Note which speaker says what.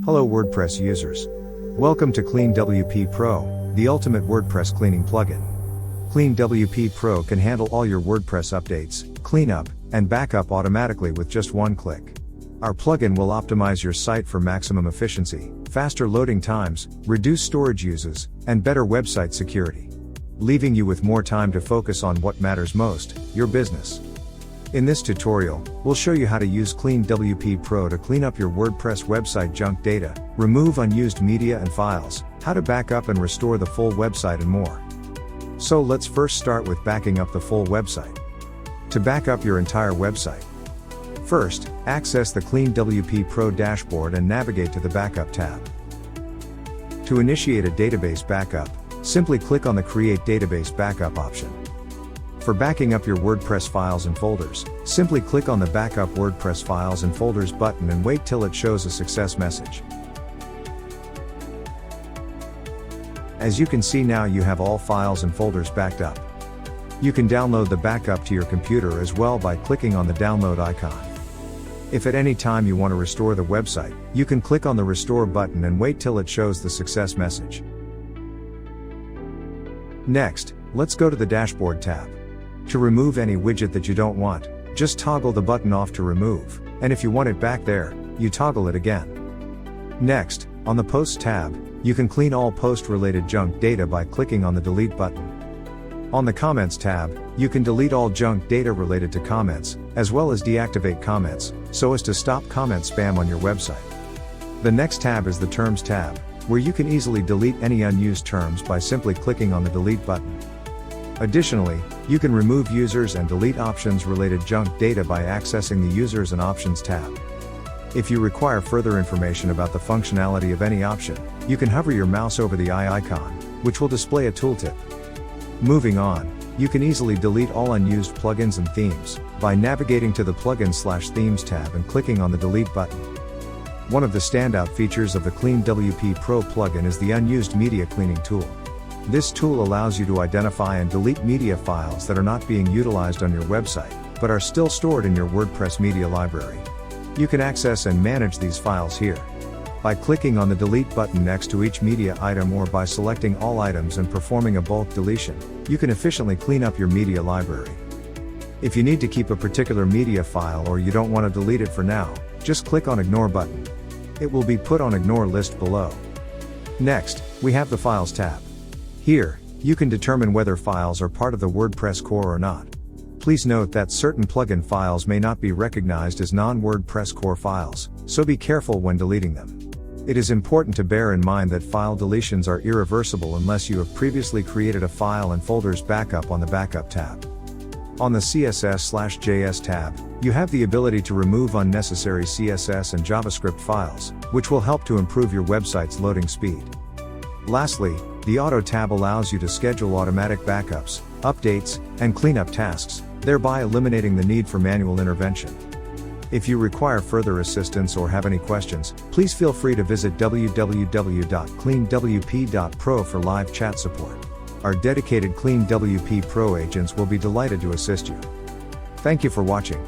Speaker 1: Hello WordPress users. Welcome to CleanWP Pro, the ultimate WordPress cleaning plugin. CleanWP Pro can handle all your WordPress updates, cleanup, and backup automatically with just one click. Our plugin will optimize your site for maximum efficiency, faster loading times, reduced storage uses, and better website security, leaving you with more time to focus on what matters most, your business. In this tutorial, we'll show you how to use CleanWP Pro to clean up your WordPress website junk data, remove unused media and files, how to back up and restore the full website and more. So let's first start with backing up the full website. To back up your entire website, first, access the CleanWP Pro dashboard and navigate to the Backup tab. To initiate a database backup, simply click on the Create Database Backup option. For backing up your WordPress files and folders, simply click on the Backup WordPress Files and Folders button and wait till it shows a success message. As you can see now, you have all files and folders backed up. You can download the backup to your computer as well by clicking on the download icon. If at any time you want to restore the website, you can click on the Restore button and wait till it shows the success message. Next, let's go to the Dashboard tab. To remove any widget that you don't want, just toggle the button off to remove, and if you want it back there, you toggle it again. Next, on the Posts tab, you can clean all post-related junk data by clicking on the Delete button. On the Comments tab, you can delete all junk data related to comments, as well as deactivate comments, so as to stop comment spam on your website. The next tab is the Terms tab, where you can easily delete any unused terms by simply clicking on the Delete button. Additionally, you can remove users and delete options related junk data by accessing the Users and Options tab. If you require further information about the functionality of any option, you can hover your mouse over the eye icon, which will display a tooltip. Moving on, you can easily delete all unused plugins and themes by navigating to the Plugins/Themes tab and clicking on the Delete button. One of the standout features of the CleanWP Pro plugin is the Unused Media Cleaning tool. This tool allows you to identify and delete media files that are not being utilized on your website, but are still stored in your WordPress media library. You can access and manage these files here by clicking on the Delete button next to each media item, or by selecting all items and performing a bulk deletion. You can efficiently clean up your media library. If you need to keep a particular media file or you don't want to delete it for now, just click on Ignore button. It will be put on Ignore list below. Next, we have the Files tab. Here, you can determine whether files are part of the WordPress core or not. Please note that certain plugin files may not be recognized as non-WordPress core files, so be careful when deleting them. It is important to bear in mind that file deletions are irreversible unless you have previously created a file and folders backup on the Backup tab. On the CSS/JS tab, you have the ability to remove unnecessary CSS and JavaScript files, which will help to improve your website's loading speed. Lastly, the Auto tab allows you to schedule automatic backups, updates, and cleanup tasks, thereby eliminating the need for manual intervention. If you require further assistance or have any questions, please feel free to visit www.cleanwp.pro for live chat support. Our dedicated CleanWP Pro agents will be delighted to assist you. Thank you for watching.